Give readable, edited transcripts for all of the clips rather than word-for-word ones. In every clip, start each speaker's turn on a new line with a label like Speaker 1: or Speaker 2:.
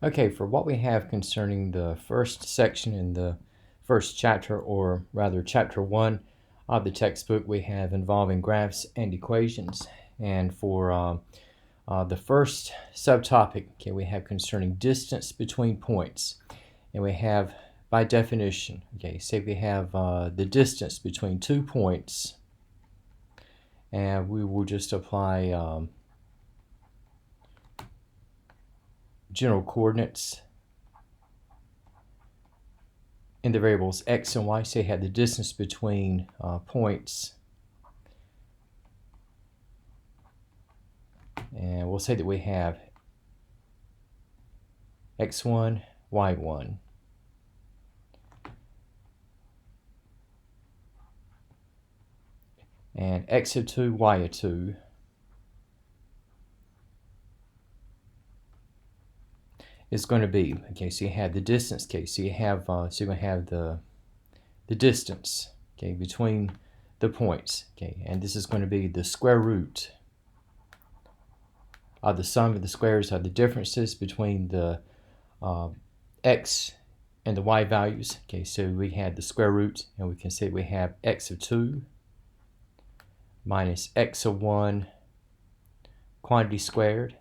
Speaker 1: Okay, for what we have concerning the first section in the first chapter, or rather chapter 1 of the textbook, we have involving graphs and equations. And for the first subtopic, okay, we have concerning distance between points. And we have, by definition, okay, say we have the distance between 2 points, and we will just apply general coordinates in the variables x and y. Say you have the distance between points, and we'll say that we have x1, y1. And x of 2, y of 2. Is going to be, okay, so you have the distance, okay, so you have, so you're going to have the distance, okay, between the points, okay, and this is going to be the square root of the sum of the squares of the differences between the x and the y values, okay, so we had the square root, and we can say we have x of 2 minus x of 1 quantity squared,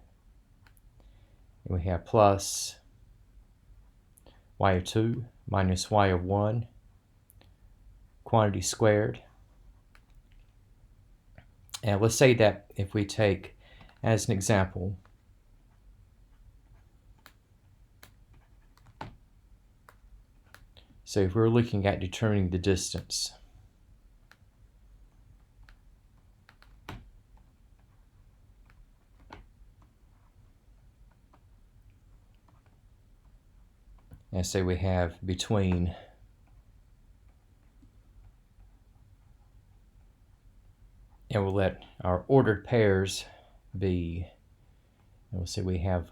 Speaker 1: and we have plus y of 2 minus y of 1 quantity squared. And let's say that if we take, as an example, so if we're looking at determining the distance, and say we have between and we'll let our ordered pairs be, and we'll say we have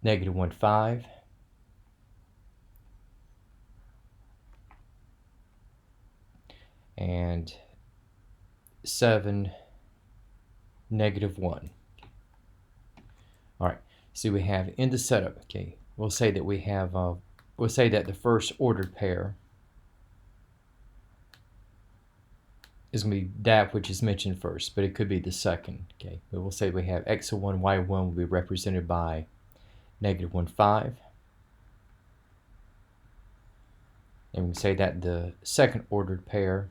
Speaker 1: negative 1, 5, and 7, negative 1. All right, so we have in the setup, okay, we'll say that we have, we'll say that the first ordered pair is going to be that which is mentioned first, but it could be the second, okay. But we'll say we have x of 1, y of 1 will be represented by negative 1, 5. And we say that the second ordered pair,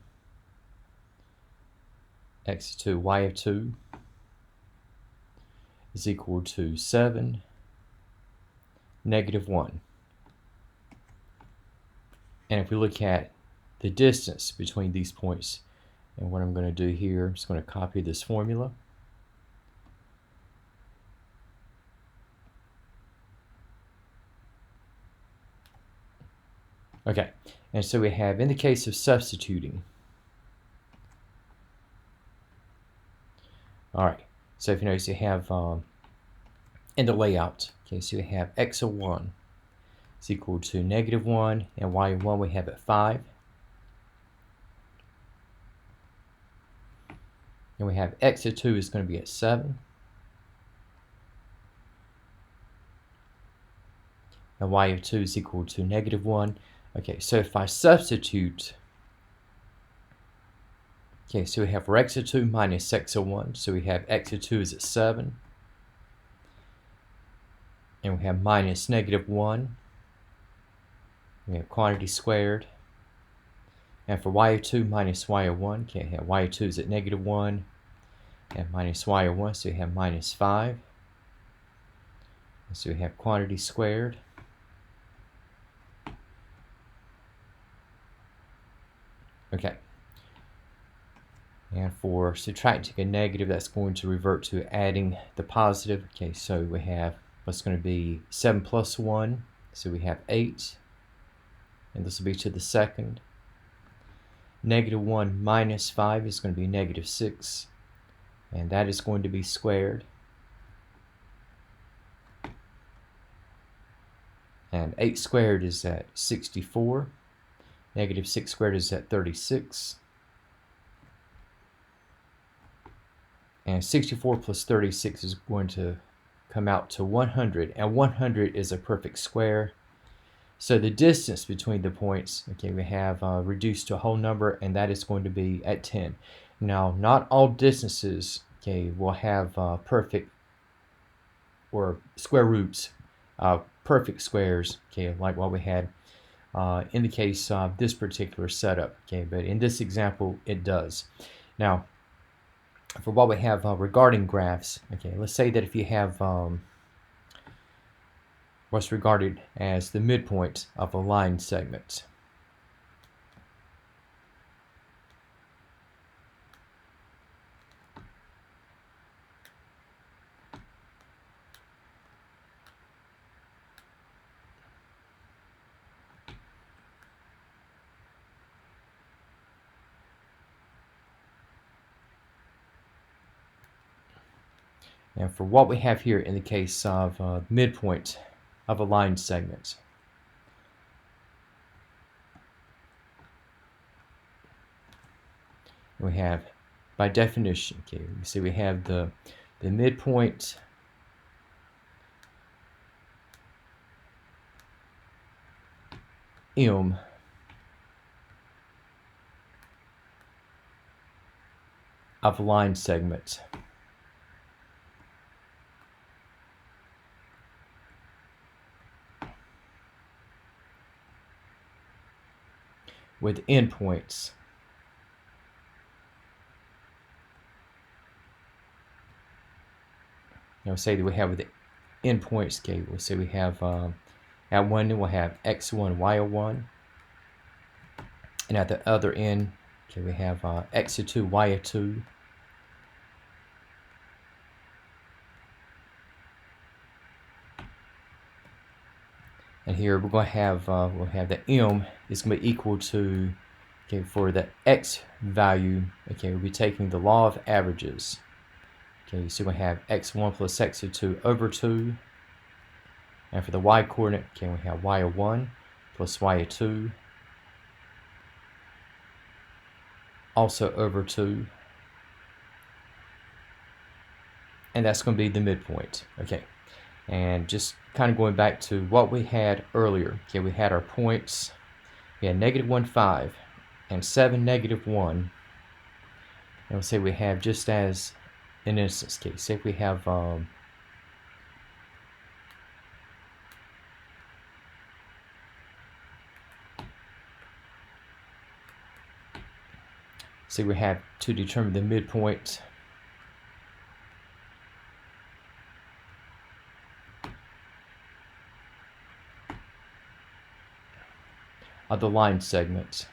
Speaker 1: x of 2, y of 2, is equal to 7, negative 1. And if we look at the distance between these points, and what I'm going to do here, I'm just going to copy this formula. Okay, and so we have, in the case of substituting, all right, so if you notice, you have in the layout, okay, so you have x of 1 is equal to negative 1, and y of 1 we have at 5. And we have x of 2 is going to be at 7. And y of 2 is equal to negative 1. Okay, so if I substitute, okay, so we have for x of 2 minus x of 1. So we have x of 2 is at 7. And we have minus negative 1. We have quantity squared. And for y of 2 minus y of 1, okay, have y of 2 is at negative 1. And minus y of 1, so we have minus 5. And so we have quantity squared. Okay. And for subtracting a negative, that's going to revert to adding the positive. Okay, so we have what's going to be 7 plus 1. So we have 8. And this will be to the second. Negative 1 minus 5 is going to be negative 6. And that is going to be squared. And 8 squared is at 64. Negative 6 squared is at 36. And 64 plus 36 is going to come out to 100, and 100 is a perfect square. So the distance between the points, okay, we have reduced to a whole number, and that is going to be at 10. Now, not all distances, okay, will have perfect or square roots, perfect squares, okay, like what we had in the case of this particular setup, okay, but in this example, it does. Now, for what we have regarding graphs, okay, let's say that if you have what's regarded as the midpoint of a line segment. And for what we have here in the case of midpoint of a line segment, we have, by definition, okay, you see we have the midpoint M of a line segment. With endpoints. Now say that we have with the endpoints, okay, we'll say we have at one end we'll have x1, y1, and at the other end, okay, we have x2, y2. And here we're going to have we'll have the m is going to be equal to, okay, for the x value, okay, we'll be taking the law of averages. Okay, so we have x1 plus x2 over 2. And for the y coordinate, okay, we have y1 plus y2 also over 2. And that's going to be the midpoint. Okay, and just kind of going back to what we had earlier. Okay, we had our points. We had -1, 5, and 7, -1. And we'll say we have, just as an instance case, say if we have say we have to determine the midpoint of the line segment.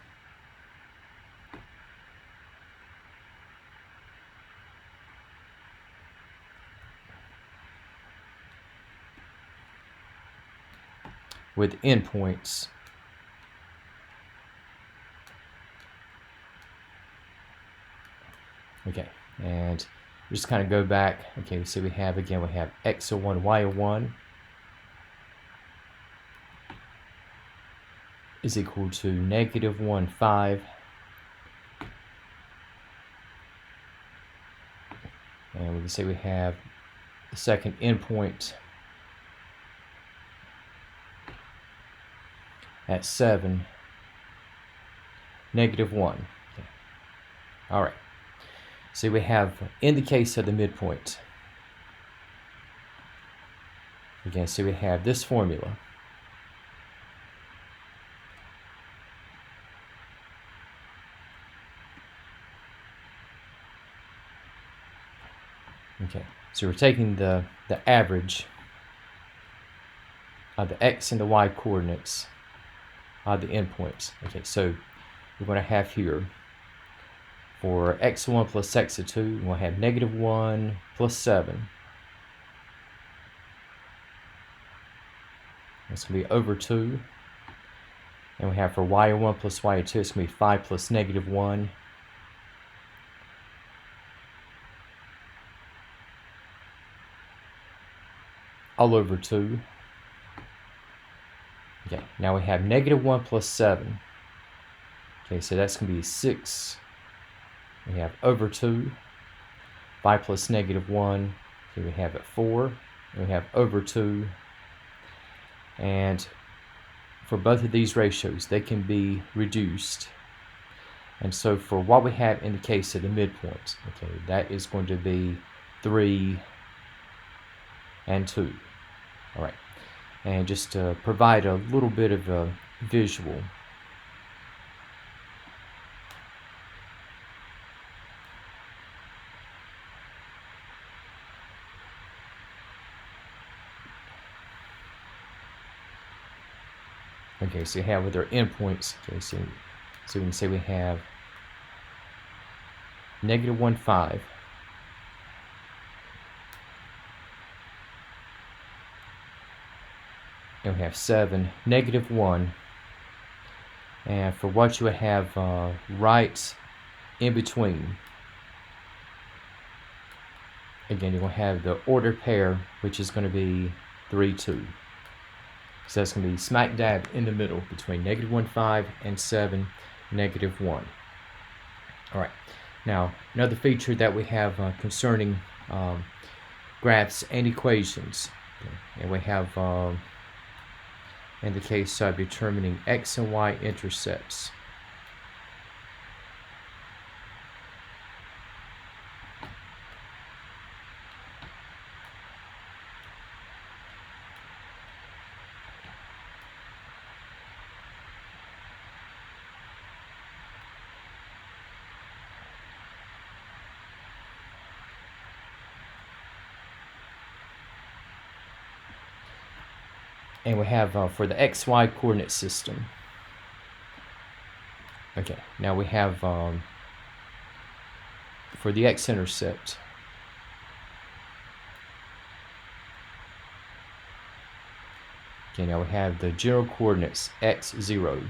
Speaker 1: With endpoints. Okay, and just kind of go back. Okay, so we have, again, we have x01, y01 is equal to -1, 5. And we can say we have the second endpoint at 7, -1. Okay. All right. So we have, in the case of the midpoint, again, so we have this formula. Okay, so we're taking the average of the x and the y coordinates of the endpoints. Okay, so we're going to have here, for x1 plus x2, we'll have -1 plus 7. It's going to be over 2. And we have for y1 plus y2, it's going to be 5 plus -1. All over 2. Okay, now we have -1 plus 7. Okay, so that's going to be 6. We have over 2. 5 plus -1. Okay, we have it 4. We have over 2. And for both of these ratios, they can be reduced. And so for what we have in the case of the midpoint, okay, that is going to be 3 and 2. All right. And just to provide a little bit of a visual, okay, so you have with our endpoints, okay, so we can say we have -1, 5. And we have 7, -1. And for what you would have right in between, again, you're going to have the ordered pair, which is going to be 3, 2. So that's going to be smack dab in the middle between -1, 5 and 7, -1. All right. Now, another feature that we have concerning graphs and equations, okay, and we have in the case of determining x and y intercepts. And we have for the xy coordinate system. Okay, now we have for the x-intercept. Okay, now we have the general coordinates x0.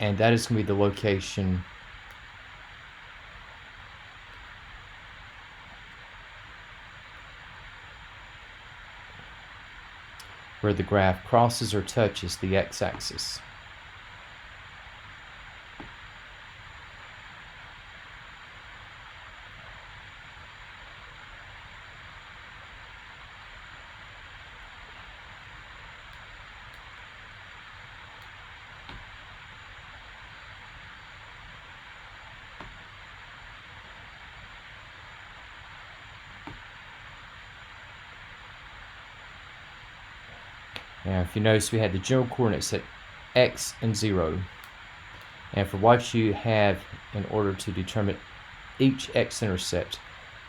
Speaker 1: And that is going to be the location where the graph crosses or touches the x-axis. Now, if you notice, we had the general coordinates at x and 0. And for what you have in order to determine each x-intercept,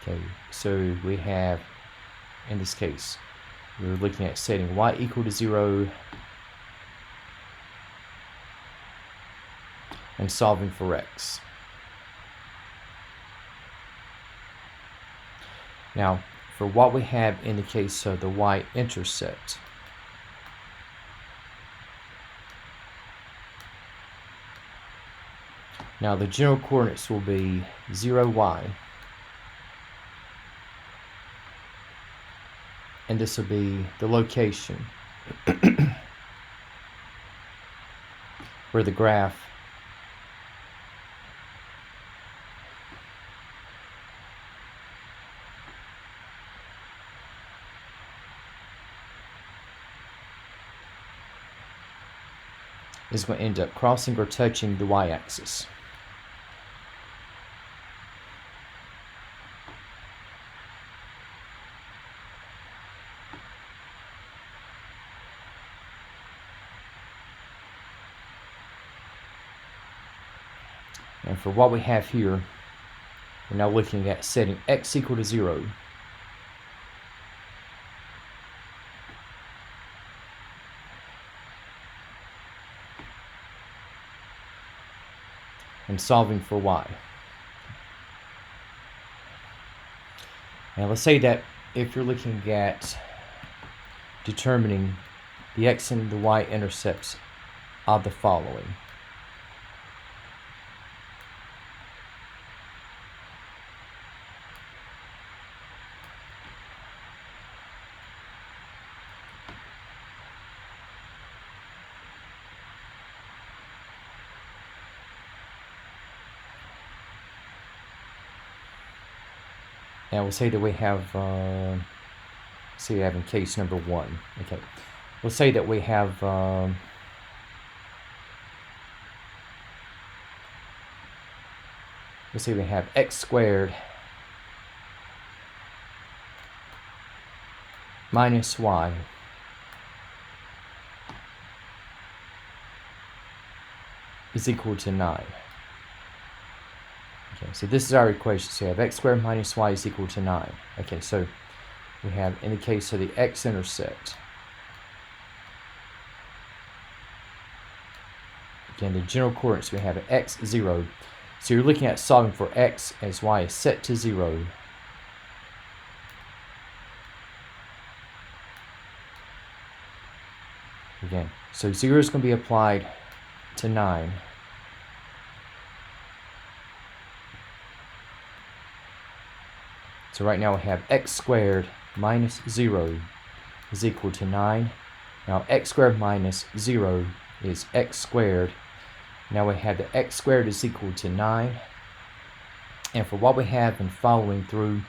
Speaker 1: okay, so we have, in this case, we're looking at setting y equal to 0 and solving for x. Now, for what we have in the case of the y-intercept, now the general coordinates will be 0y, and this will be the location where the graph is going to end up crossing or touching the y-axis. And for what we have here, we're now looking at setting x equal to 0. And solving for y. Now let's say that if you're looking at determining the x and the y intercepts of the following. Now we'll say that we have, say we have in case number 1. Okay, we'll say that we have, let's say we have x squared minus y is equal to 9. Okay, so this is our equation. So we have x squared minus y is equal to 9. Okay, so we have, in the case of the x-intercept, again, the general coordinates, we have x 0. So you're looking at solving for x as y is set to 0. Again, so 0 is going to be applied to 9. So right now we have x squared minus 0 is equal to 9. Now x squared minus 0 is x squared. Now we have the x squared is equal to 9. And for what we have in following through,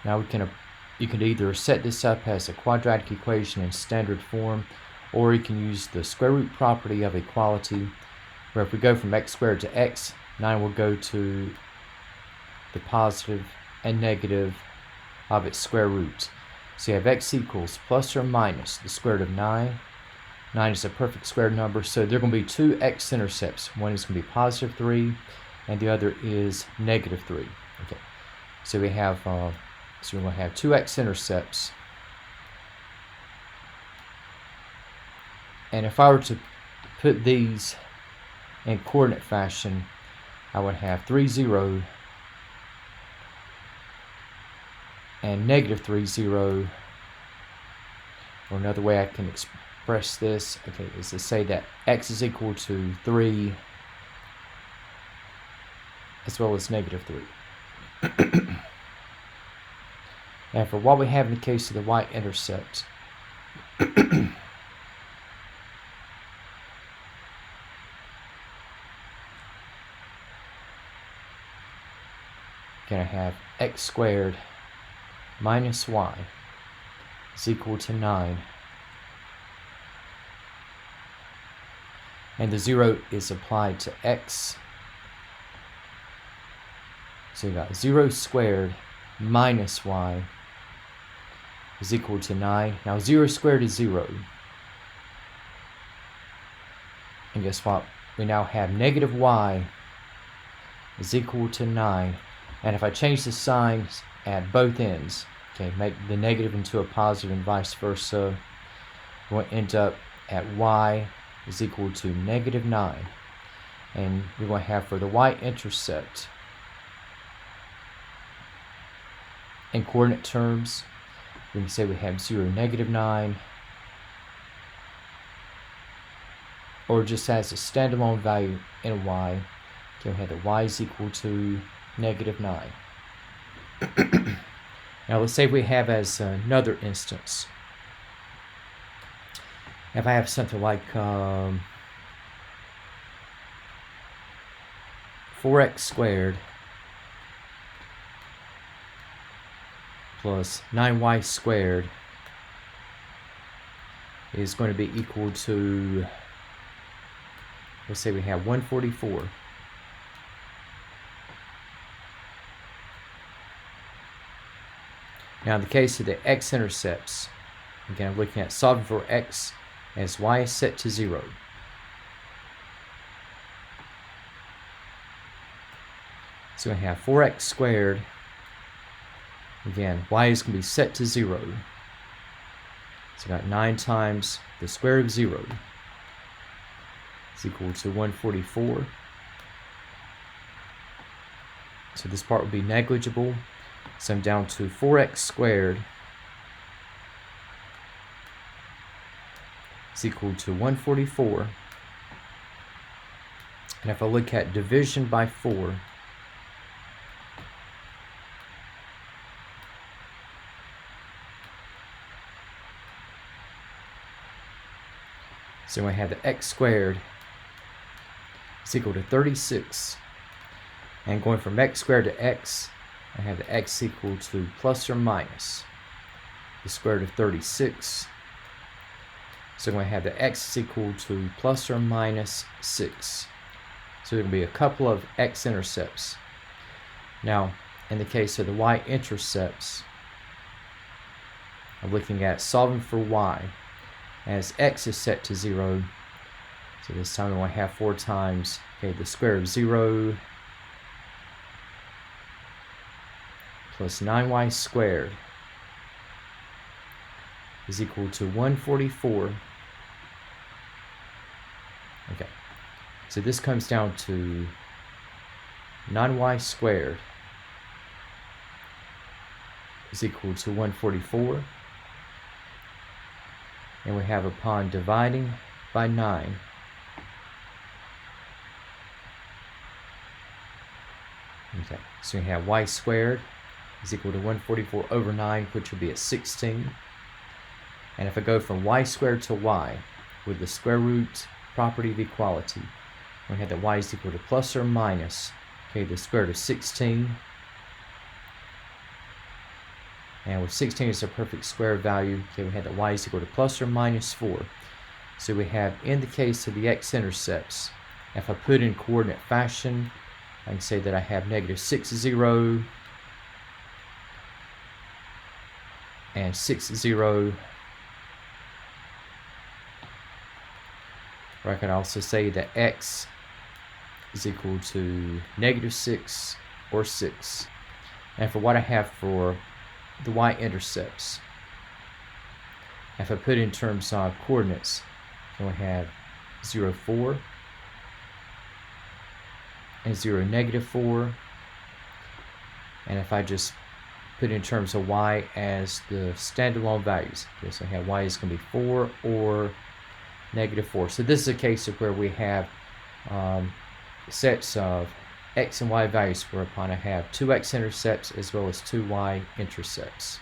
Speaker 1: now you can either set this up as a quadratic equation in standard form, or you can use the square root property of equality, where if we go from x squared to x, 9 will go to the positive and negative of its square root. So you have x equals plus or minus the square root of 9. 9 is a perfect square number, so there are going to be two x-intercepts. One is going to be positive 3, and the other is negative 3. Okay, so we have so we're going to have two x-intercepts. And if I were to put these in coordinate fashion, I would have 3, 0 and negative 3, 0. Or another way I can express this, okay, is to say that x is equal to 3 as well as negative 3. And for what we have in the case of the y-intercept, going to have x squared minus y is equal to 9. And the 0 is applied to x. So you got 0 squared minus y is equal to 9. Now 0 squared is 0. And guess what? We now have negative y is equal to 9. And if I change the signs at both ends, okay, make the negative into a positive and vice versa, we'll end up at y is equal to negative 9. And we're going to have for the y-intercept, in coordinate terms, we can say we have 0, negative 9, or just as a standalone value in y, okay, we have that y is equal to negative 9. Now let's say we have as another instance, if I have something like 4x squared plus 9y squared is going to be equal to, let's say we have 144. Now in the case of the x-intercepts, again I'm looking at solving for x as y is set to 0. So we have 4x squared, again y is going to be set to 0. So we got 9 times the square root of 0 is equal to 144. So this part will be negligible. So I'm down to 4x squared is equal to 144. And if I look at division by 4, so I have the x squared is equal to 36. And going from x squared to x, I have the x equal to plus or minus the square root of 36. So I'm going to have the x is equal to plus or minus 6. So there will be a couple of x-intercepts. Now, in the case of the y-intercepts, I'm looking at solving for y as x is set to 0. So this time I'm going to have 4 times the square root of 0 plus 9y squared is equal to 144. Okay, so this comes down to 9y squared is equal to 144. And we have upon dividing by 9, okay, so we have y squared is equal to 144 over 9, which will be at 16. And if I go from y squared to y with the square root property of equality, we have that y is equal to plus or minus the square root of 16. And with 16 as a perfect square value, we have that y is equal to plus or minus 4. So we have, in the case of the x-intercepts, if I put in coordinate fashion, I can say that I have negative 6, 0, and 6, 0. Or I can also say that x is equal to negative 6 or 6. And for what I have for the y-intercepts, if I put in terms of coordinates, then we have 0, 4, and 0, negative 4. And if I just put in terms of y as the standalone values, okay, so I have y is going to be 4 or negative 4. So this is a case of where we have sets of x and y values whereupon I have 2 x-intercepts as well as 2 y-intercepts.